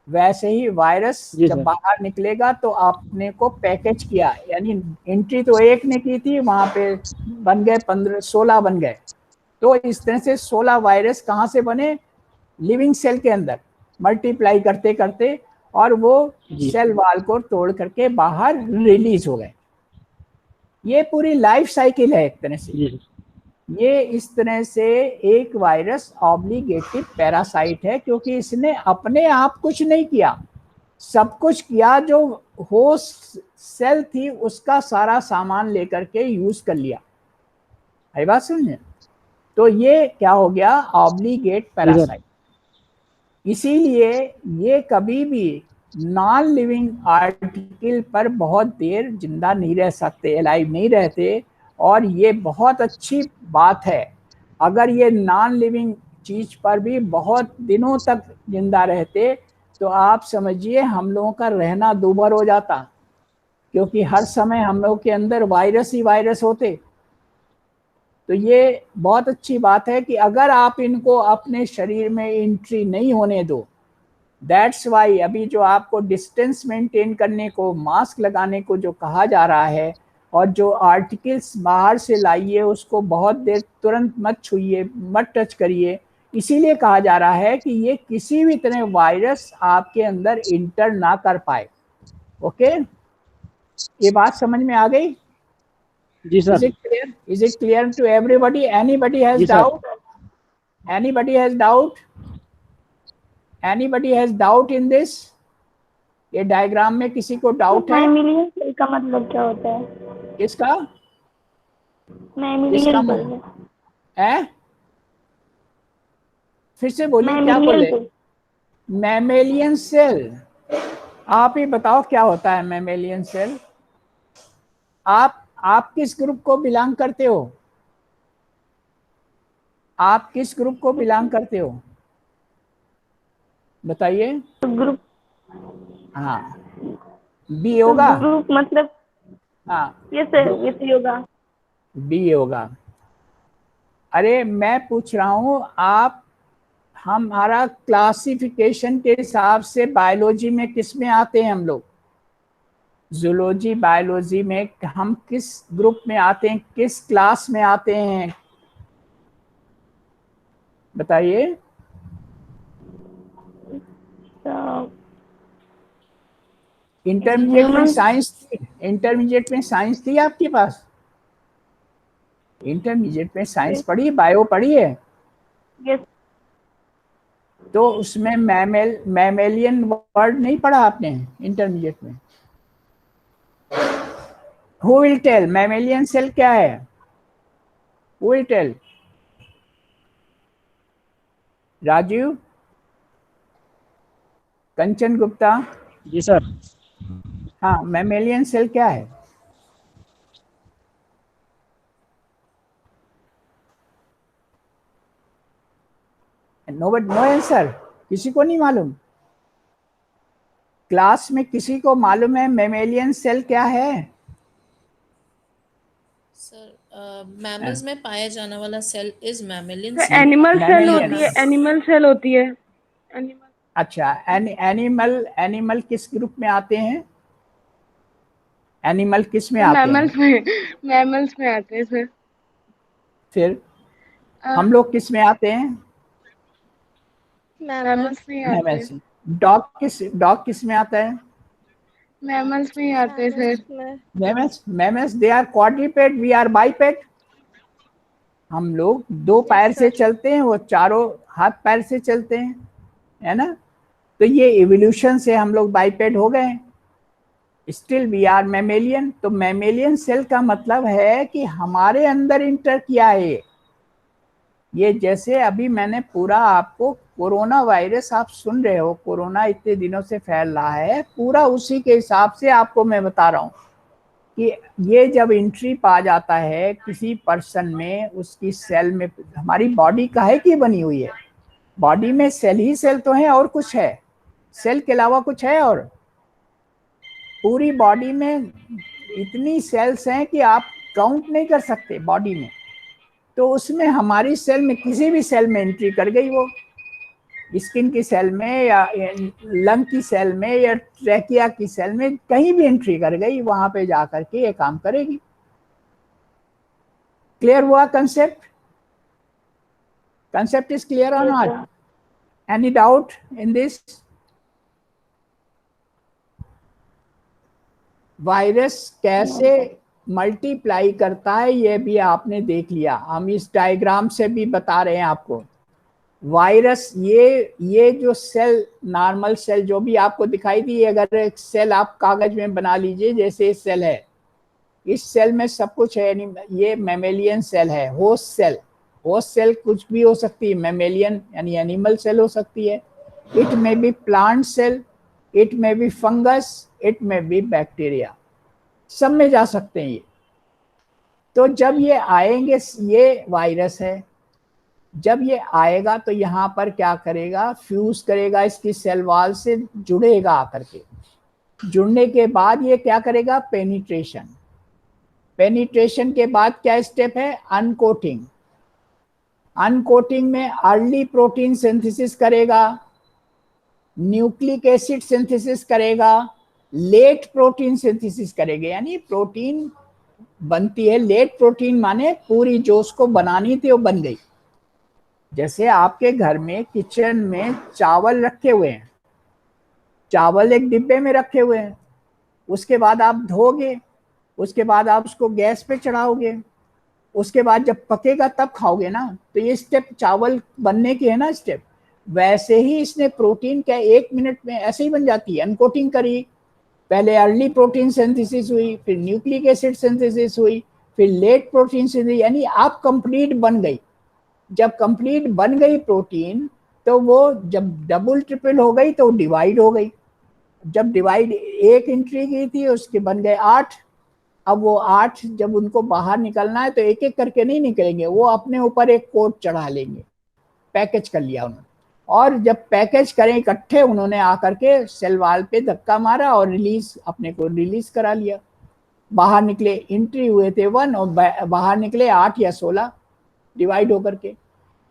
वैसे ही वायरस जब बाहर निकलेगा तो आपने को पैकेज किया, यानी एंट्री तो एक ने की थी, वहां पे बन गए 15-16 बन गए। तो इस तरह से 16 वायरस कहाँ से बने, लिविंग सेल के अंदर मल्टीप्लाई करते करते, और वो सेल वॉल को तोड़ करके बाहर रिलीज हो गए। ये पूरी लाइफ साइकिल है एक तरह से। ये इस तरह से एक वायरस ऑब्लिगेटिव पैरासाइट है, क्योंकि इसने अपने आप कुछ नहीं किया, सब कुछ किया, जो होस्ट सेल थी उसका सारा सामान लेकर के यूज कर लिया। आई बात समझे? तो ये क्या हो गया, ऑब्लिगेट पैरासाइट। इसीलिए ये कभी भी नॉन लिविंग आर्टिकल पर बहुत देर जिंदा नहीं रह सकते, अलाइव नहीं रहते। और ये बहुत अच्छी बात है, अगर ये नॉन लिविंग चीज पर भी बहुत दिनों तक जिंदा रहते तो आप समझिए हम लोगों का रहना दूभर हो जाता, क्योंकि हर समय हम लोग के अंदर वायरस ही वायरस होते। तो ये बहुत अच्छी बात है कि अगर आप इनको अपने शरीर में एंट्री नहीं होने दो, दैट्स वाई अभी जो आपको डिस्टेंस मेंटेन करने को, मास्क लगाने को जो कहा जा रहा है, और जो आर्टिकल्स बाहर से लाइए उसको बहुत देर तुरंत मत छुइए, मत टच करिए, इसीलिए कहा जा रहा है कि ये किसी भी तरह वायरस आपके अंदर इंटर ना कर पाए। ओके, ये बात समझ में आ गई? जी sir. Is it clear? Is it clear to everybody? Anybody has doubt? Anybody has doubt? Anybody has doubt in this? ये डायग्राम में किसी को डाउट है? मैमिलियन सेल का मतलब क्या होता है? किसका? मैमिलियन सेल है? फिर से बोलिए, क्या बोले? Mammalian cell. आप ही बताओ क्या होता है मैमेलियन सेल? आप किस ग्रुप को बिलोंग करते हो? आप किस ग्रुप को बिलोंग करते हो बताइए? ग्रुप। हाँ, बी होगा। ग्रुप मतलब? हाँ, ये होगा बी होगा। अरे मैं पूछ रहा हूँ, आप हमारा क्लासिफिकेशन के हिसाब से बायोलॉजी में किस में आते हैं हम लोग? जूलॉजी बायोलॉजी में हम किस ग्रुप में आते हैं, किस क्लास में आते हैं बताइए? इंटरमीडिएट में साइंस थी आपके पास? इंटरमीडिएट में साइंस पढ़ी, बायो पढ़ी है? यस। तो उसमें मैमेलियन वर्ड नहीं पढ़ा आपने इंटरमीडिएट में? Who will tell mammalian cell क्या है? Who will tell? Rajiv, Kanchan Gupta. जी सर। हाँ, मैमेलियन सेल क्या है? नो आंसर, किसी को नहीं मालूम? क्लास में किसी को मालूम है मैमेलियन सेल क्या है? सर मैमल्स में पाया जाने वाला cell is mammalian cell. Animal cell होती है, एनिमल सेल होती है। एनिमल। अच्छा, एनिमल किस ग्रुप में आते हैं? एनिमल किस में आते हैं? मैमल्स में आते हैं सर। फिर हम लोग किस में आते हैं? मैमल्स में आते हैं। डॉग किस में आता है? मैमल्स में आते हैं sir. Mammals they are quadruped, we are biped. हम लोग 2 पैर से चलते हैं, वो चारों हाथ पैर से चलते हैं, है ना? तो ये इवोल्यूशन से हम लोग बाइपेड हो गए। Still we are mammalian. तो मैमेलियन सेल का मतलब है कि हमारे अंदर इंटर किया है ये जैसे अभी मैंने पूरा आपको कोरोना वायरस आप सुन रहे हो, कोरोना इतने दिनों से फैल रहा है, पूरा उसी के हिसाब से आपको मैं बता रहा हूँ कि ये जब एंट्री पा जाता है किसी पर्सन में, उसकी सेल में, हमारी बॉडी काहे की बनी हुई है, बॉडी में सेल ही सेल तो है और कुछ है, सेल के अलावा कुछ है? और पूरी बॉडी में इतनी सेल्स हैं कि आप काउंट नहीं कर सकते बॉडी में। तो उसमें हमारी सेल में किसी भी सेल में एंट्री कर गई, वो स्किन की सेल में या लंग की सेल में या ट्रैकिया की सेल में, कहीं भी एंट्री कर गई, वहां पे जाकर के ये काम करेगी। क्लियर हुआ कंसेप्ट? कंसेप्ट इज क्लियर और not? Any doubt in this? Virus कैसे मल्टीप्लाई करता है ये भी आपने देख लिया, हम इस डायग्राम से भी बता रहे हैं आपको। वायरस ये जो सेल, नॉर्मल सेल जो भी आपको दिखाई दी, अगर एक सेल आप कागज में बना लीजिए, जैसे इस सेल है, इस सेल में सब कुछ है, ये मैमेलियन सेल है, होस्ट सेल। होस्ट सेल कुछ भी हो सकती है, मैमेलियन यानी एनिमल सेल हो सकती है, इट में बी प्लांट सेल, इट में बी फंगस, इट में बी बैक्टीरिया, सब में जा सकते हैं ये। तो जब ये आएंगे, ये वायरस है, जब ये आएगा तो यहाँ पर क्या करेगा, फ्यूज करेगा, इसकी सेल वॉल से जुड़ेगा आकर के। जुड़ने के बाद ये क्या करेगा, पेनिट्रेशन। पेनिट्रेशन के बाद क्या स्टेप है, अनकोटिंग। अनकोटिंग में अर्ली प्रोटीन सिंथेसिस करेगा, न्यूक्लिक एसिड सिंथेसिस करेगा, लेट प्रोटीन सिंथेसिस करेगा। यानी प्रोटीन बनती है, लेट प्रोटीन माने पूरी जो उसको बनानी थी वो बन गई। जैसे आपके घर में किचन में चावल रखे हुए हैं, चावल एक डिब्बे में रखे हुए हैं, उसके बाद आप धोगे, उसके बाद आप उसको गैस पे चढ़ाओगे, उसके बाद जब पकेगा तब खाओगे ना। तो ये स्टेप चावल बनने की है ना स्टेप, वैसे ही इसने प्रोटीन क्या 1 मिनट में ऐसे ही बन जाती है। अनकोटिंग करी, पहले अर्ली प्रोटीन सिंथेसिस हुई, फिर न्यूक्लिक एसिड सिंथेसिस हुई, फिर लेट प्रोटीन सिंथेसिस, यानी आप कंप्लीट बन गई। जब कंप्लीट बन गई प्रोटीन, तो वो जब डबल ट्रिपल हो गई तो डिवाइड हो गई। जब डिवाइड एक एंट्री की थी, उसके बन गए 8। अब वो 8 जब उनको बाहर निकलना है तो एक एक करके नहीं निकलेंगे, वो अपने ऊपर एक कोट चढ़ा लेंगे। पैकेज कर लिया उन्होंने, और जब पैकेज करें इकट्ठे, उन्होंने आकर के सेल वॉल पे धक्का मारा और रिलीज, अपने को रिलीज करा लिया। बाहर निकले, एंट्री हुए थे 1 और बाहर निकले 8 या 16 डिवाइड होकर के।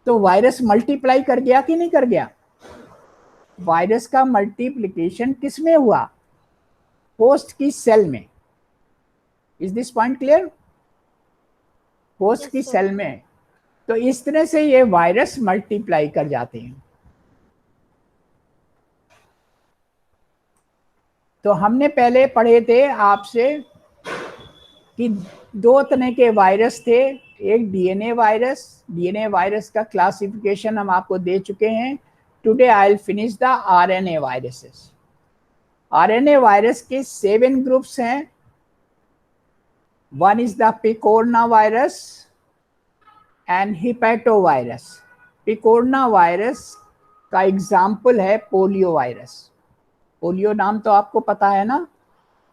तो वायरस मल्टीप्लाई कर गया कि नहीं कर गया? वायरस का मल्टीप्लिकेशन किस में हुआ? होस्ट की सेल में। Is this point clear? Host की सेल में। तो इस तरह से ये वायरस मल्टीप्लाई कर जाते हैं। तो हमने पहले पढ़े थे आपसे कि 2 तरह के वायरस थे, एक डीएनए वायरस। डीएनए वायरस का क्लासिफिकेशन हम आपको दे चुके हैं। Today I will finish the RNA viruses. RNA virus के 7 ग्रुप्स हैं। 1 is the picorna virus and hepatovirus. Picorna virus का एग्जाम्पल है पोलियो वायरस। पोलियो नाम तो आपको पता है ना।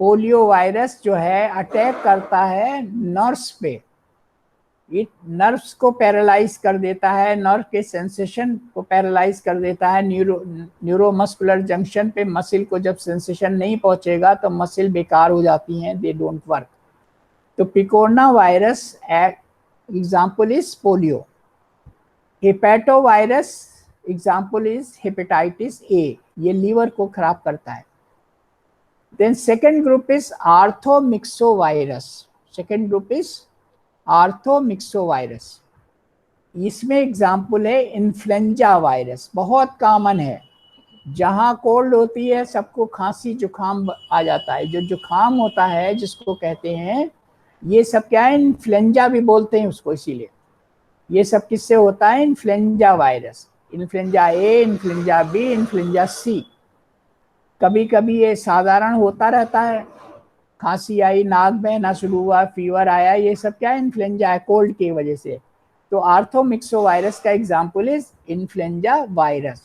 पोलियो वायरस जो है अटैक करता है नर्व्स पे, इट नर्व्स को पैरालाइज कर देता है, नर्व के सेंसेशन को पैरालाइज कर देता है। न्यूरोमस्कुलर जंक्शन पे मसिल को जब सेंसेशन नहीं पहुंचेगा तो मसिल बेकार हो जाती हैं, दे डोंट वर्क। तो picorna virus example is polio. Hepato virus example is hepatitis A, ये लीवर को खराब करता है। Then second group is orthomyxovirus. Second group is orthomyxovirus. इसमें एग्जाम्पल है इन्फ्लुएंजा वायरस, बहुत कॉमन है। जहाँ कोल्ड होती है सबको खांसी जुकाम आ जाता है। जो जुकाम होता है जिसको कहते हैं, ये सब क्या है, इन्फ्लुएंजा भी बोलते हैं उसको। इसीलिए ये सब किससे होता है, influenza virus. Influenza A, influenza B, influenza C. कभी कभी ये साधारण होता रहता है, खांसी आई, नाक बहना शुरू हुआ, फीवर आया, ये सब क्या है? इन्फ्लुएंजा है, कोल्ड की वजह से। तो आर्थोमिक्सोवायरस का example is influenza virus.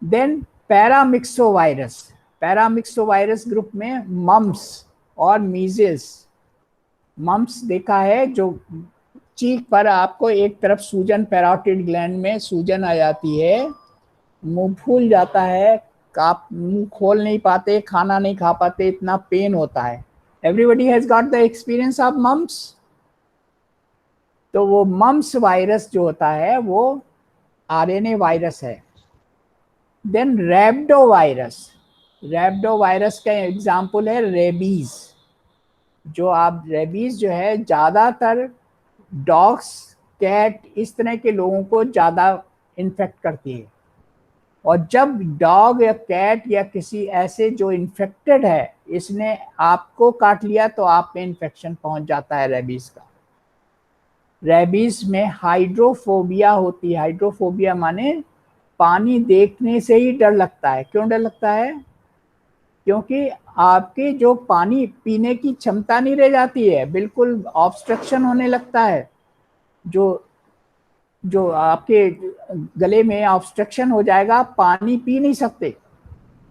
Then paramyxovirus, paramyxovirus group में मम्स और मीजल्स। मम्स देखा है, जो चीख पर आपको एक तरफ सूजन, पैरोटिड ग्लैंड में सूजन आ जाती है, मुंह फूल जाता है, आप मुंह खोल नहीं पाते, खाना नहीं खा पाते, इतना पेन होता है। Everybody has got the experience of mumps. तो वो मम्स वायरस जो होता है वो आरएनए वायरस है। Then rhabdo virus, rhabdo virus का एग्जाम्पल है रेबीज। जो आप रेबीज जो है ज़्यादातर डॉग्स, कैट, इस तरह के लोगों को ज़्यादा इन्फेक्ट करती है। और जब डॉग या कैट या किसी ऐसे जो इन्फेक्टेड है, इसने आपको काट लिया तो आप में इन्फेक्शन पहुंच जाता है रेबीज का। रेबीज में हाइड्रोफोबिया होती है। हाइड्रोफोबिया माने पानी देखने से ही डर लगता है। क्यों डर लगता है? क्योंकि आपकी जो पानी पीने की क्षमता नहीं रह जाती है, बिल्कुल ऑब्स्ट्रक्शन होने लगता है। जो आपके गले में ऑब्स्ट्रक्शन हो जाएगा, आप पानी पी नहीं सकते।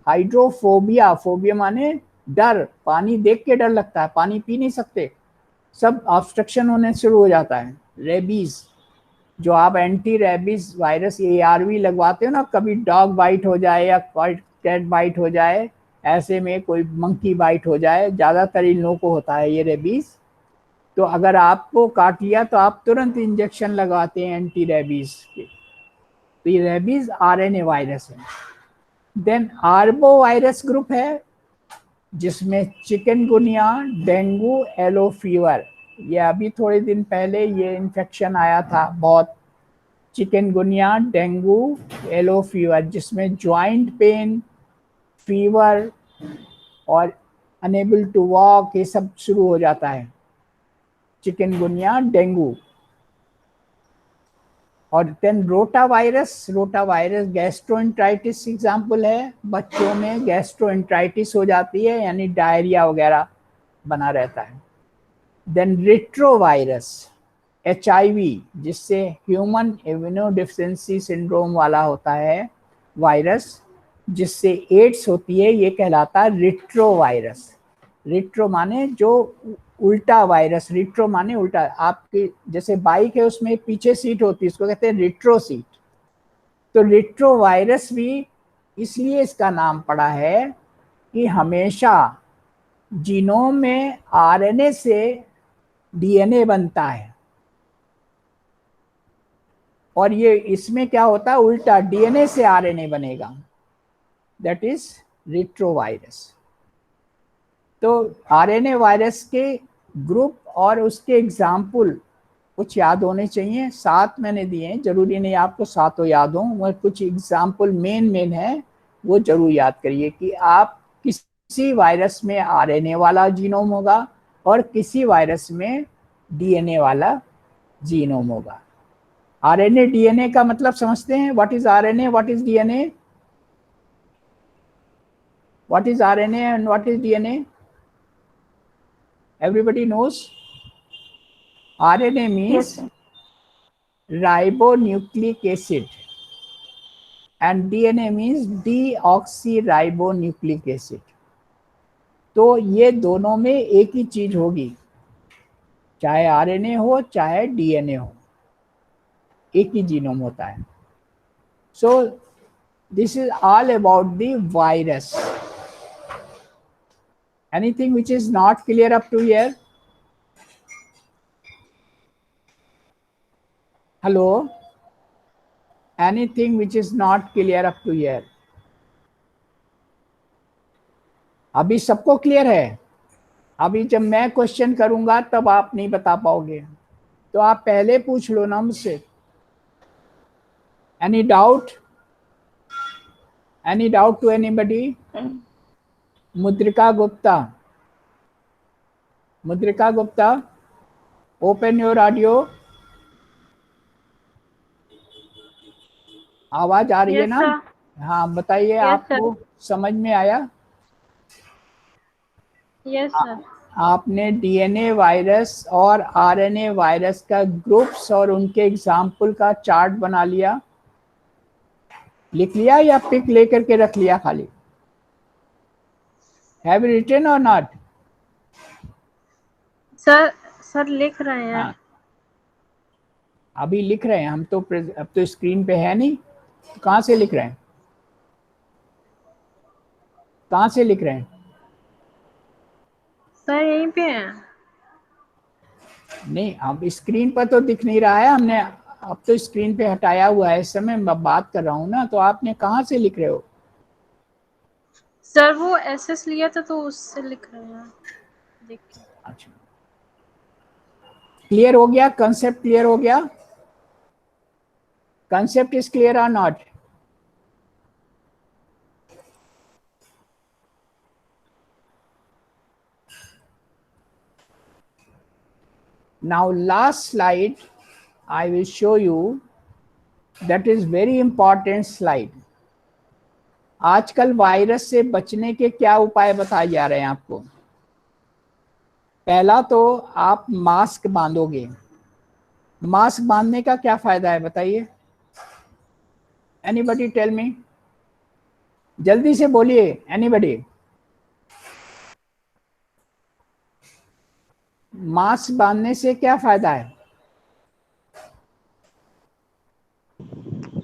हाइड्रोफोबिया, फोबिया माने डर, पानी देख के डर लगता है, पानी पी नहीं सकते, सब ऑब्स्ट्रक्शन होने शुरू हो जाता है। रेबीज, जो आप एंटी रेबीज वायरस ARV लगवाते हो ना, कभी डॉग बाइट हो जाए या कैट बाइट हो जाए, ऐसे में कोई मंकी बाइट हो जाए, ज़्यादातर इन लोगों को होता है ये रेबीज। तो अगर आपको काट लिया तो आप तुरंत इंजेक्शन लगाते हैं एंटी रेबीज के। तो ये रेबीज RNA वायरस है। देन आर्बो वायरस ग्रुप है, जिसमें चिकनगुनिया, डेंगू, येलो फीवर, ये अभी थोड़े दिन पहले ये इन्फेक्शन आया था बहुत, चिकनगुनिया, डेंगू, येलो फीवर, जिसमें ज्वाइंट पेन, फीवर और अनेबल टू वॉक, ये सब शुरू हो जाता है। Chikungunya, dengue. और then rota virus, rota virus gastroenteritis example है। बच्चों में गैस्ट्रोएंटराइटिस हो जाती है, यानी डायरिया वगैरह बना रहता है। देन रिट्रोवायरस HIV, जिससे ह्यूमन इम्यूनोडेफिशिएंसी सिंड्रोम वाला होता है वायरस, जिससे एड्स होती है, ये कहलाता है रिट्रोवायरस। रिट्रो माने जो उल्टा वायरस, रिट्रो माने उल्टा। आपकी जैसे बाइक है, उसमें पीछे सीट होती है, इसको कहते हैं रिट्रो सीट। तो रिट्रो वायरस भी इसलिए इसका नाम पड़ा है कि हमेशा जीनोम में RNA से DNA बनता है, और ये इसमें क्या होता है, उल्टा DNA से RNA बनेगा, दैट इज रिट्रोवायरस। तो RNA वायरस के ग्रुप और उसके एग्जाम्पल कुछ याद होने चाहिए। 7 मैंने दिए हैं, जरूरी नहीं आपको सातों याद हों, मगर कुछ एग्जाम्पल मेन है वो जरूर याद करिए कि आप किसी वायरस में RNA वाला जीनोम होगा और किसी वायरस में DNA वाला जीनोम होगा। RNA DNA का मतलब समझते हैं? What is RNA, what is DNA? What is RNA and what is DNA? Everybody knows. RNA means Yes, sir. ribonucleic acid and DNA means deoxyribonucleic acid. तो ये दोनों में एक ही चीज होगी, चाहे RNA हो चाहे DNA हो, एक ही जीनोम होता है। So this is all about the virus. Anything which is not clear up to here? Hello? Anything which is not clear up to here? अभी सबको क्लियर है? अभी जब मैं क्वेश्चन करूंगा तब आप नहीं बता पाओगे, तो आप पहले पूछ लो ना मुझसे। Any doubt? Any doubt to anybody? मुद्रिका गुप्ता, मुद्रिका गुप्ता, ओपन योर ऑडियो। आवाज आ रही है Yes, ना? sir. हाँ बताइए, Yes, आपको समझ में आया? Yes, sir. आपने डीएनए वायरस और आरएनए वायरस का ग्रुप्स और उनके एग्जाम्पल का चार्ट बना लिया, लिख लिया या पिक लेकर के रख लिया खाली? हैव रिटन और नॉट? सर लिख रहे हैं। हाँ, अभी लिख रहे हैं हम तो, अब तो स्क्रीन पे है नहीं, तो कहाँ से लिख रहे हैं? कहाँ से लिख रहे हैं? सर यहीं पे हैं। नहीं, अब स्क्रीन पर तो दिख नहीं रहा है, हमने अब तो स्क्रीन पे हटाया हुआ है, इस समय मैं बात कर रहा हूँ ना, तो आपने कहाँ से लिख रहे हो? सर वो एसएस लिया था तो उससे लिख रहे हैं, देखिए। अच्छा, क्लियर हो गया? कंसेप्ट क्लियर हो गया? कंसेप्ट इज क्लियर और not? Now last slide I will show you, that is very important slide. आजकल वायरस से बचने के क्या उपाय बताए जा रहे हैं आपको? पहला तो आप मास्क बांधोगे। मास्क बांधने का क्या फायदा है बताइए? एनीबडी टेल मी, जल्दी से बोलिए, एनीबडी। मास्क बांधने से क्या फायदा है?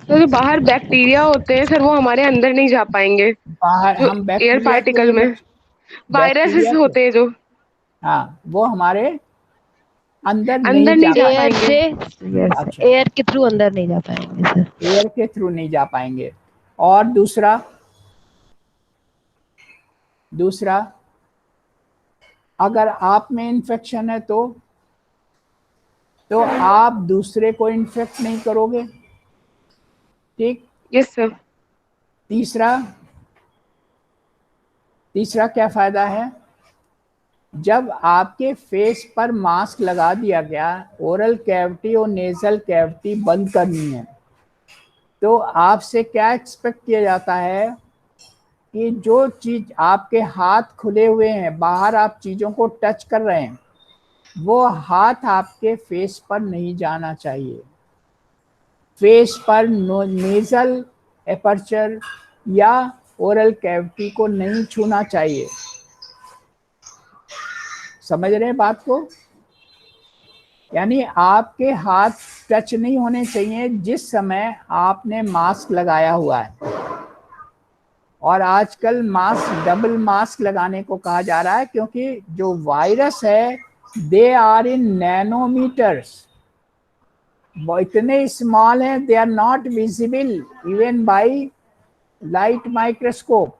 तो जो बाहर बैक्टीरिया होते हैं सर वो हमारे अंदर नहीं जा पाएंगे, बाहर जो हम एयर बैक्टीरिया पार्टिकल में वायरसेस होते हैं जो हाँ, वो हमारे अंदर अंदर नहीं नहीं जा जा पाएंगे। पाएंगे। अच्छा, एयर के थ्रू अंदर नहीं जा पाएंगे सर। एयर के थ्रू नहीं जा पाएंगे। और दूसरा अगर आप में इन्फेक्शन है तो आप दूसरे को इन्फेक्ट नहीं करोगे, ठीक? Yes sir. तीसरा क्या फायदा है? जब आपके फेस पर मास्क लगा दिया गया, ओरल कैविटी और नेजल कैविटी बंद करनी है, तो आपसे क्या एक्सपेक्ट किया जाता है कि जो चीज आपके हाथ खुले हुए हैं, बाहर आप चीजों को टच कर रहे हैं, वो हाथ आपके फेस पर नहीं जाना चाहिए। फेस पर नेजल एपर्चर या ओरल कैविटी को नहीं छूना चाहिए। समझ रहे हैं बात को? यानी आपके हाथ टच नहीं होने चाहिए जिस समय आपने मास्क लगाया हुआ है। और आजकल मास्क, डबल मास्क लगाने को कहा जा रहा है, क्योंकि जो वायरस है दे आर इन नैनोमीटर्स, वो इतने स्मॉल हैं, they are not visible even by light microscope.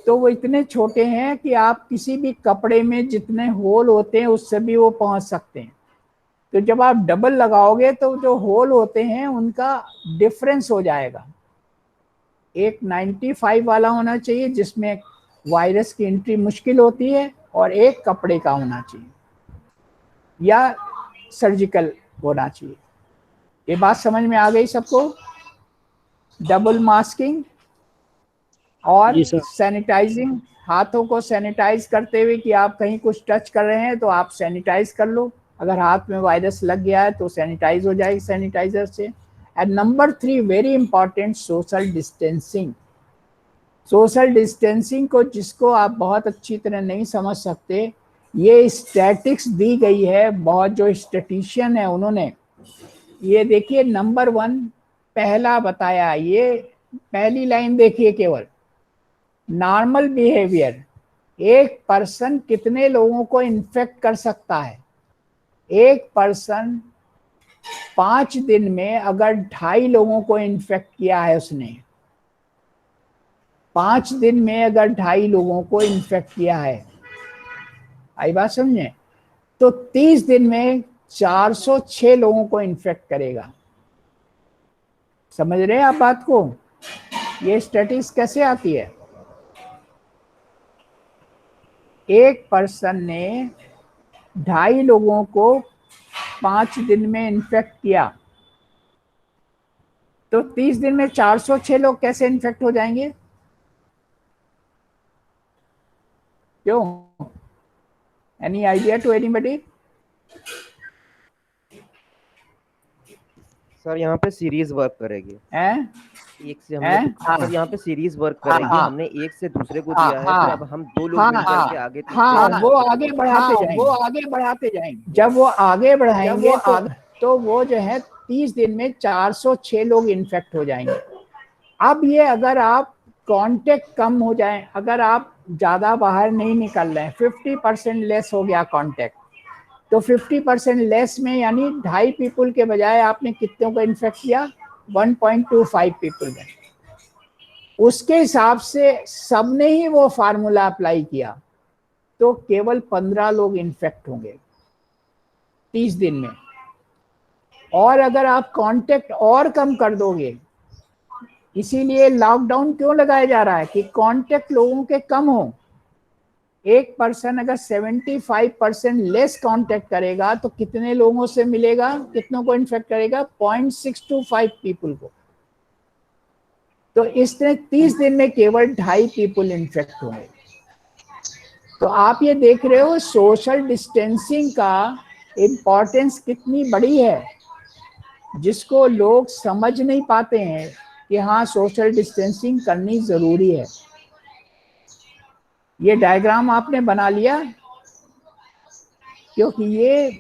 तो वो इतने छोटे हैं कि आप किसी भी कपड़े में जितने होल होते हैं उससे भी वो पहुंच सकते हैं। तो जब आप डबल लगाओगे तो जो होल होते हैं उनका डिफरेंस हो जाएगा। एक 95 वाला होना चाहिए जिसमें वायरस की एंट्री मुश्किल होती है, और एक कपड़े का होना चाहिए या सर्जिकल होना चाहिए। ये बात समझ में आ गई सबको? डबल मास्किंग और जी सर। सैनिटाइजिंग, हाथों को सैनिटाइज करते हुए कि आप कहीं कुछ टच कर रहे हैं तो आप सैनिटाइज कर लो। अगर हाथ में वायरस लग गया है तो सैनिटाइज हो जाएगी सैनिटाइजर से। And number 3 very important, social distancing. Social distancing को जिसको आप बहुत अच्छी तरह नहीं समझ सकते, ये स्टैटिक्स दी गई है, बहुत जो स्टैटिशियन है उन्होंने, ये देखिए नंबर 1 पहला बताया, ये पहली लाइन देखिए केवल, नॉर्मल बिहेवियर। एक पर्सन कितने लोगों को इन्फेक्ट कर सकता है? एक पर्सन 5 दिन में अगर 2.5 लोगों को इन्फेक्ट किया है उसने, 5 दिन में अगर 2.5 लोगों को इन्फेक्ट किया है, आई बात समझे? तो 30 दिन में 406 लोगों को इन्फेक्ट करेगा। समझ रहे हैं आप बात को? ये स्टैटिस्टिक्स कैसे आती है? एक पर्सन ने 2.5 लोगों को 5 दिन में इन्फेक्ट किया, तो 30 दिन में 406 लोग कैसे इन्फेक्ट हो जाएंगे? क्यों? Any idea to anybody? Sir यहाँ पे सीरीज वर्क करेगी, हैं? एक से हमने हाँ। सर यहाँ पे सीरीज वर्क करेगी, हाँ। हमने एक से दूसरे को हाँ, दिया है, फिर अब हम 2 लोग हाँ, मिलकर के आगे हाँ, वो आगे बढ़ाते जाएंगे। जब वो आगे बढ़ाएंगे तो वो जो है 30 दिन में 406 लोग इन्फेक्ट हो जाएंगे। अब ये अगर आप कांटेक्ट कम हो जाए, अगर आप ज़्यादा बाहर नहीं निकल रहे हैं, 50% लेस हो गया कांटेक्ट, तो 50% लेस में यानी 2.5 पीपल के बजाय आपने कितनों को इन्फेक्ट किया? 1.25 पीपल में। उसके हिसाब से सबने ही वो फार्मूला अप्लाई किया तो केवल 15 लोग इन्फेक्ट होंगे 30 दिन में। और अगर आप कांटेक्ट और कम कर दोगे, इसीलिए लॉकडाउन क्यों लगाया जा रहा है कि कांटेक्ट लोगों के कम हो। एक पर्सन अगर 75% लेस कांटेक्ट करेगा तो कितने लोगों से मिलेगा, कितनों को इन्फेक्ट करेगा? 0.625 पीपल को। तो इसने 30 दिन में केवल 2.5 पीपल इन्फेक्ट होंगे। तो आप ये देख रहे हो सोशल डिस्टेंसिंग का इम्पोर्टेंस कितनी बड़ी है, जिसको लोग समझ नहीं पाते हैं कि हाँ सोशल डिस्टेंसिंग करनी जरूरी है। ये डायग्राम आपने बना लिया क्योंकि ये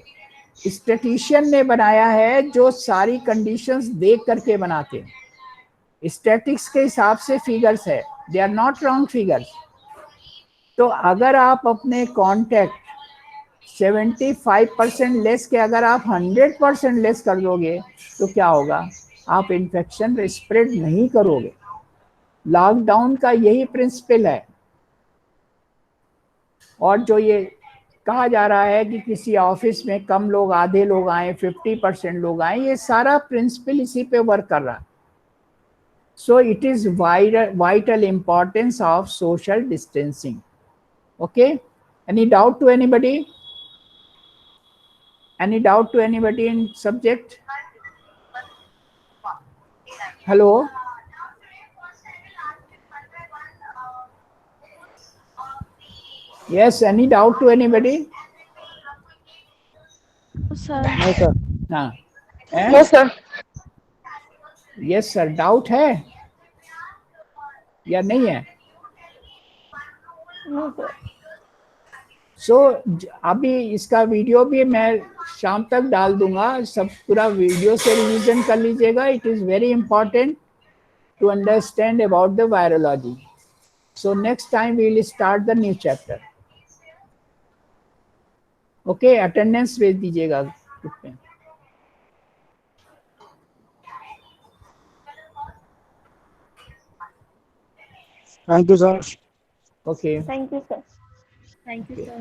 स्टैटिस्टिशियन ने बनाया है जो सारी कंडीशंस देख करके बनाते हैं। स्टैटिस्टिक्स के हिसाब से फिगर्स है, they are not wrong figures. तो अगर आप अपने कॉन्टैक्ट 75% लेस के अगर आप 100% लेस कर दोगे तो क्या होगा? आप इन्फेक्शन स्प्रेड नहीं करोगे। लॉकडाउन का यही प्रिंसिपल है। और जो ये कहा जा रहा है कि किसी ऑफिस में कम लोग, आधे लोग आए, 50% लोग आए, ये सारा प्रिंसिपल इसी पे वर्क कर रहा है। So it is vital importance of social distancing. Okay? Any doubt to anybody? Any doubt to anybody in subject? Hello? Yes, any doubt to anybody? sir. नहीं सर। हाँ। No sir. Yes sir, doubt है या नहीं है? सो अभी इसका video भी मैं शाम तक डाल दूंगा, सब पूरा वीडियो से रिवीजन कर लीजिएगा। It is very important to understand about the virology. So next time we will start the new chapter. Okay, attendance भेज दीजिएगा ग्रुप में। Thank you sir. Okay, thank you sir. Thank you, sir.